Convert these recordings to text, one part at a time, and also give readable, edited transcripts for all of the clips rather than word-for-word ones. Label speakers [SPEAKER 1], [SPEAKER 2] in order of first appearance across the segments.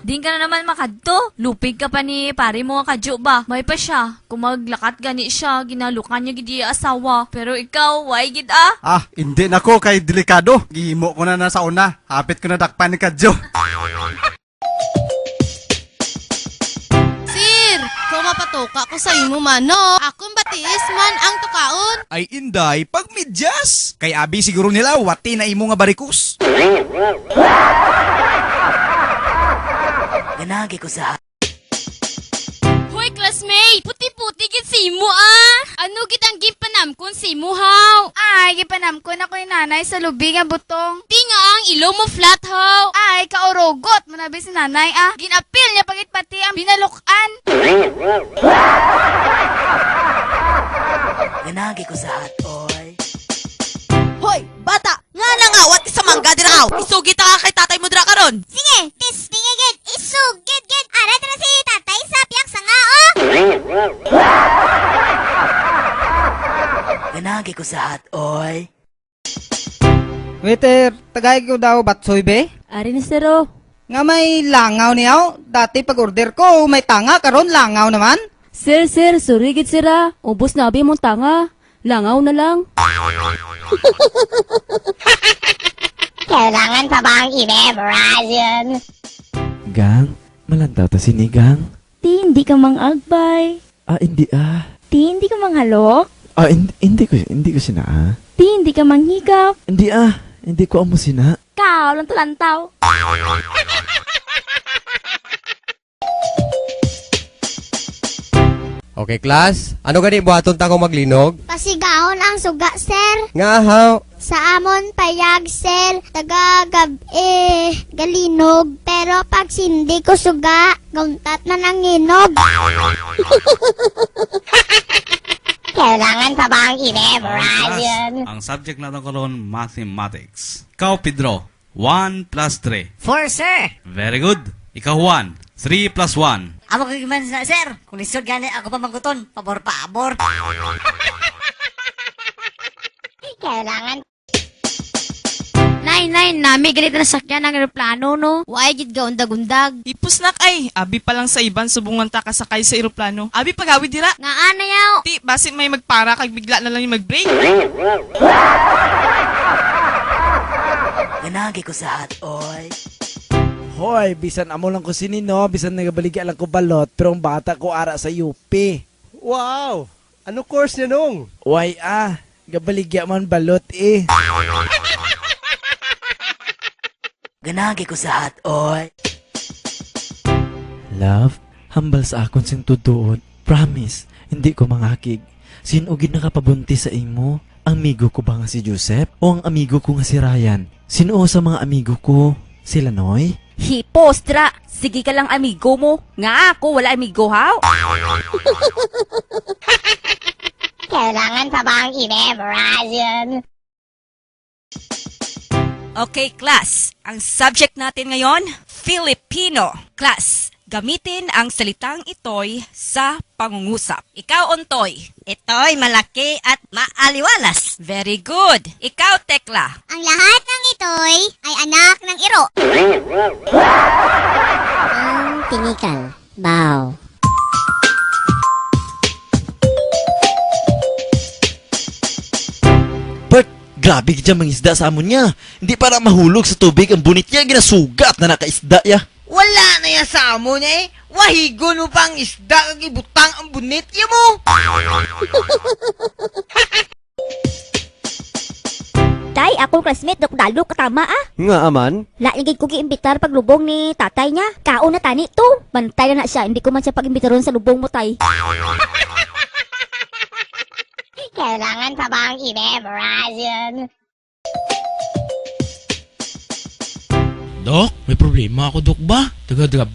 [SPEAKER 1] Din ka na naman makadto. Lupig ka pa ni pare mo nga kadyo ba? May pa siya. Kung maglakat gani siya, ginalukan niya gidi asawa. Pero ikaw, why gid ah?
[SPEAKER 2] Ah, hindi na ko kay delikado. Gihimo ko na sa una. Hapit ko na dakpan ni Kadyo.
[SPEAKER 3] Sir, kung mapatuka ko sa imo mano, akong batiis man ang tukaon.
[SPEAKER 4] Ay inday, pag midyas. Kay abi siguro nila, wati na imo nga barikus.
[SPEAKER 5] Ganagi ko sa
[SPEAKER 3] Hoy, classmate! Puti-puti gid si imo ah! Ano gid ang gipanamkon si imo haw?
[SPEAKER 1] Ay, gipanamkon ako ni nanay sa lubing nga butong.
[SPEAKER 3] Di nga ang ilo mo flat haw!
[SPEAKER 1] Ay, kaurogot. Manabi si nanay ah. Ginapil niya pagit pati ang binalukan.
[SPEAKER 5] ganagi ko sa hatoy.
[SPEAKER 6] Hoy, bata! Nga nangawat sa mangga diraw! Isugit ka kay tatay mo dira karon!
[SPEAKER 7] Sige, tistingigid, isugid-gid. Arat na si tatay sa piyak sa nga, oh!
[SPEAKER 5] Ganagi ko sa hatoy.
[SPEAKER 8] Waiter, tagay ko daw batsoy be?
[SPEAKER 9] Ari ni siro.
[SPEAKER 8] Nga may langaw niyaw. Dati pag order ko, may tanga karon langaw naman.
[SPEAKER 9] Sir, sorry gid sira. Ubos na abi mong tanga. Langaw na lang.
[SPEAKER 7] Kailangan pa ba ang i-memorize yun?
[SPEAKER 10] Gang, malantaw ta sinigang.
[SPEAKER 9] Ti, hindi ka mang agbay.
[SPEAKER 10] Hindi
[SPEAKER 9] Ti, hindi ka mang halok.
[SPEAKER 10] Hindi ko sina
[SPEAKER 9] Ti, hindi ka mang higap.
[SPEAKER 10] Hindi ko amo sina.
[SPEAKER 9] Kao, lantaw-lantaw.
[SPEAKER 11] Okay, class. Ano gani buhaton ta ko maglinog?
[SPEAKER 7] Pasigahon ang suga, sir.
[SPEAKER 11] Nga haw.
[SPEAKER 7] Sa amon payag, sir, galinog. Pero pag sindi ko suga, gauntat na nanginog. Kailangan pa ba ang i-memorize yun?
[SPEAKER 12] Ang subject natin karon mathematics. Ikaw, Pedro, 1 plus 3.
[SPEAKER 5] 4, sir.
[SPEAKER 12] Very good. Ikaw, Juan, 3 plus 1.
[SPEAKER 5] Amo ko giman na, sir. Kung lisod gani ako pa mangguton, pabor.
[SPEAKER 7] Kailangan
[SPEAKER 3] Nay, nami galit na sakyan ng eroplano, no? Why gid ga undag-undag?
[SPEAKER 6] Ipus nak ay, abi pa lang sa iban subungan ta kasakay sa eroplano. Abi pagawid dira.
[SPEAKER 3] Nga ana yaw.
[SPEAKER 6] Ti, basit may magpara kag bigla na lang yung mag-break.
[SPEAKER 5] Ganagi ko sa hatoy.
[SPEAKER 10] Hoy, bisan amo lang ko sinino, bisan nagabaligya lang ko balot, pero ang bata ko ara sa UP.
[SPEAKER 11] Wow! Ano course niya nung?
[SPEAKER 10] Why gabaligya man balot eh.
[SPEAKER 5] Ganagi ko sa hatoy.
[SPEAKER 10] Love, hambal sa akon sing tutuod. Promise, hindi ko mangakig. Sinugid nakapabunti sa imo? Ang amigo ko ba nga si Joseph? O ang amigo ko nga si Ryan? Sino sa mga amigo ko? Sila Noy?
[SPEAKER 9] Hipostra, sige ka lang amigo mo. Nga ako, wala amigo haw.
[SPEAKER 7] Kailangan pa ba ang i-memorize yun?
[SPEAKER 6] Okay, class. Ang subject natin ngayon, Filipino. Class, gamitin ang salitang itoy sa pangungusap. Ikaw, Ontoy.
[SPEAKER 5] Ito'y malaki at maaliwalas.
[SPEAKER 6] Very good. Ikaw, Tekla.
[SPEAKER 7] Ang lahat ng ito'y ay anak ng iro. Ang tinikal. Bow.
[SPEAKER 10] Bert, grabe ka dyan mga isda sa amon niya. Hindi para mahulog sa tubig ang bunit niya, ginasugat na nakaisda ya.
[SPEAKER 6] Wala na yan sa amo niya eh. Wahigon mo pang isda kag ibutang ang bunit niya mo.
[SPEAKER 9] Tay, ako classmate, dokdalo katama ah.
[SPEAKER 11] Nga aman?
[SPEAKER 9] Laigid ko giimbitar pag lubong ni tatay niya. Kaon na tani to. Bantay na siya, hindi ko man siya pag-imbitaron sa lubong mo, tay.
[SPEAKER 7] Kailangan pa ba ang i-memorize yun?
[SPEAKER 4] Dok, may problema ako, Dok ba?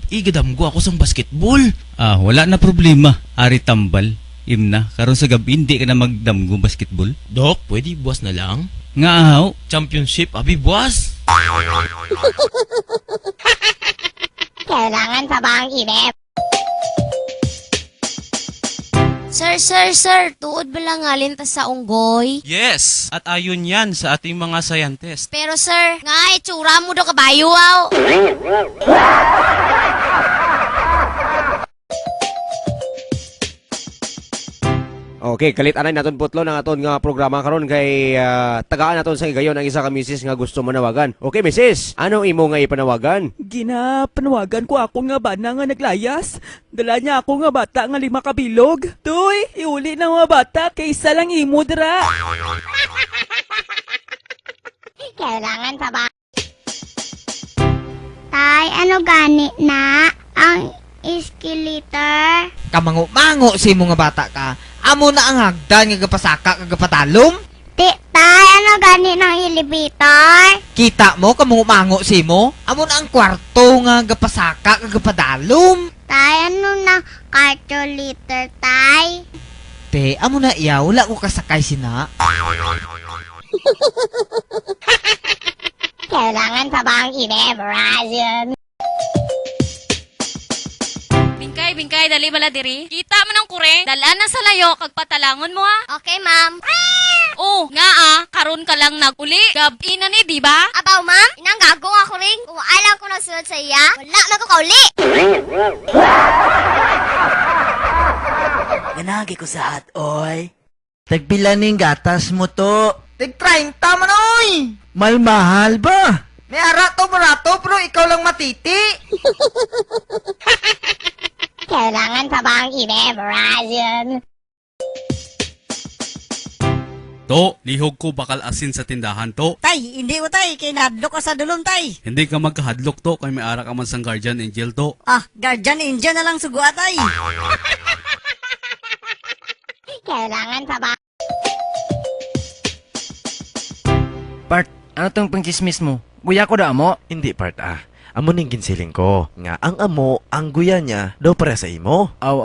[SPEAKER 4] Igadam ko ako sa basketball.
[SPEAKER 12] Wala na problema. Ari tambal. Imna, karon sa gabi hindi ka na magdamgo basketball.
[SPEAKER 4] Dok, pwede buwas na lang?
[SPEAKER 12] Nga ahaw.
[SPEAKER 4] Championship, abi buwas.
[SPEAKER 7] Kailangan pa ba ang i-memorize?
[SPEAKER 3] Sir, tuod ba lang alin ta sa unggoy?
[SPEAKER 12] Yes, at ayon yan sa ating mga scientist.
[SPEAKER 3] Pero sir, nga itsura mo do kabayo aw.
[SPEAKER 11] Okay, kalit anay naton putlo ng aton nga programa karon kay tagaan naton sa higayon ang isa ka misis nga gusto manawagan. Okay, misis, ano imo nga ipanawagan?
[SPEAKER 8] Ginapanawagan ko ako nga bana nga naglayas. Dala niya ako nga bata nga 5 kabilog. Tuy, iuli na mga bata kaysa lang imo dira.
[SPEAKER 7] Kailangan pa ba? Tay, ano gani na ang escalator?
[SPEAKER 8] Kamango-mango si mo nga bata ka. Amo na ang hagdan nga gapasaka kag gapatalom.
[SPEAKER 7] Tay, ano gani ng elevator?
[SPEAKER 8] Kita mo kamango-mango si mo. Amo na ang kwarto nga gapasaka kag gapadalom.
[SPEAKER 7] Tay, ano na calculator, tay?
[SPEAKER 8] Te, amo na iya wala ko kasakay sina.
[SPEAKER 7] Kailangan pa ba ang i-memorize yun?
[SPEAKER 3] Bingkay, dali bala diri. Kita mo ng kureng, dalaan na sa layo, kag patalangon mo ha.
[SPEAKER 7] Okay, ma'am.
[SPEAKER 3] Oh, nga karon ka lang naguli. Gabi na ni, di ba?
[SPEAKER 7] Abaw, ma'am? Inang gago ako rin. Kung alam ko na sunod sa iya, wala magkakauli.
[SPEAKER 8] Ganagi ko sa hat, oy. Tagbilaning gatas mo to. Tig-30 man, oy! Malmahal ba? May arato barato pero ikaw lang matiti.
[SPEAKER 7] Kailangan pa ba ang i-memorize yun?
[SPEAKER 2] To, lihog ko bakal asin sa tindahan to.
[SPEAKER 5] Tay, hindi mo tay. Kinadlok ka sa dulong tay.
[SPEAKER 2] Hindi ka magkahadlok to kay may ara ka man sang guardian angel to.
[SPEAKER 5] Ah, guardian angel na lang sugua tay.
[SPEAKER 7] Kailangan pa ba?
[SPEAKER 8] Part, ano tong pangchismis mo? Guya ko da mo.
[SPEAKER 10] Hindi part Amo ning ginsiling ko. Nga ang amo, ang guya niya, daw para sa imo.
[SPEAKER 8] Aw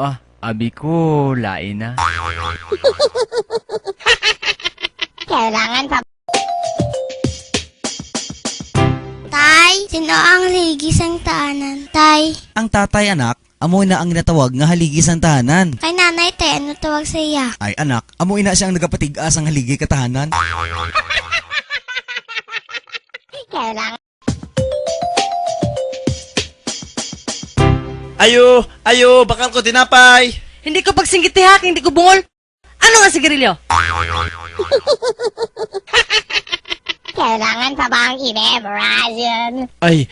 [SPEAKER 8] abi ko lain na.
[SPEAKER 7] Kailangan pa. Tay, sino ang ligis ang taanan? Tay,
[SPEAKER 4] Ang tatay anak, amoy na ang ginatawag nga haligi sang tahanan.
[SPEAKER 7] kay nanay te, ano tawag sa iya?
[SPEAKER 4] Ay anak, amoy na siyang nagapatigas ang haligi katahanan.
[SPEAKER 7] Kailangan.
[SPEAKER 10] Ayo, bakal ko tinapay.
[SPEAKER 5] Hindi ko pagsinggit tihak, hindi ko bungol. Ano nga sigarilyo?
[SPEAKER 7] Kailangan pa ba ang i-memorize yun?
[SPEAKER 10] Ay,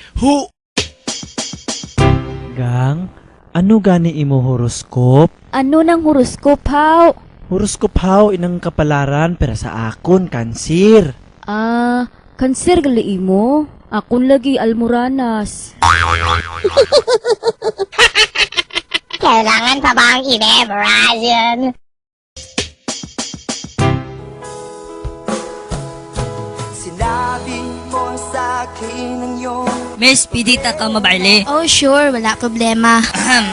[SPEAKER 10] Gang, ano gani imo horoskop?
[SPEAKER 9] Ano nang horoskop, haw?
[SPEAKER 10] Horoskop haw inang kapalaran pero sa akon kansir.
[SPEAKER 9] Kanser gali imo. Akon lagi almoranas.
[SPEAKER 7] Kailangan pa ba ang i-memorize yun?
[SPEAKER 6] Miss, pidita ka mabarli.
[SPEAKER 7] Oh, sure. Wala problema.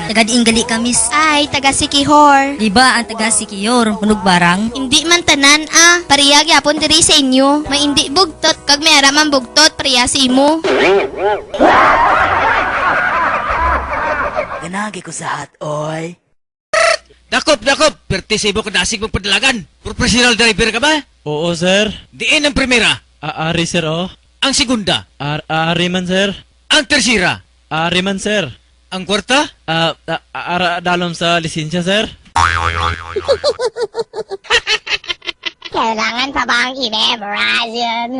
[SPEAKER 6] Taga-diinggali ka, miss.
[SPEAKER 7] Ay, taga Sikihor.
[SPEAKER 6] Di ba ang taga-Sikiyor, hunog barang?
[SPEAKER 7] Hindi man tanan, pariyag yapon diri sa inyo. May hindi bugtot, kag may araman bugtot, pariya sa imo.
[SPEAKER 8] Ganagi ko sa hat, oy.
[SPEAKER 12] Dakop! Pertisibo ka dasig magpadalagan. Professional driver ka ba?
[SPEAKER 10] Oo, sir.
[SPEAKER 12] Diin ang primera.
[SPEAKER 10] Ari, sir, oh.
[SPEAKER 12] Ang segunda.
[SPEAKER 10] Ari man, sir.
[SPEAKER 12] Ang tersira.
[SPEAKER 10] Ari man, sir.
[SPEAKER 12] Ang kwarta.
[SPEAKER 10] Dalom sa lisensya, sir.
[SPEAKER 7] Kailangan pa ba ang i-memorize yun?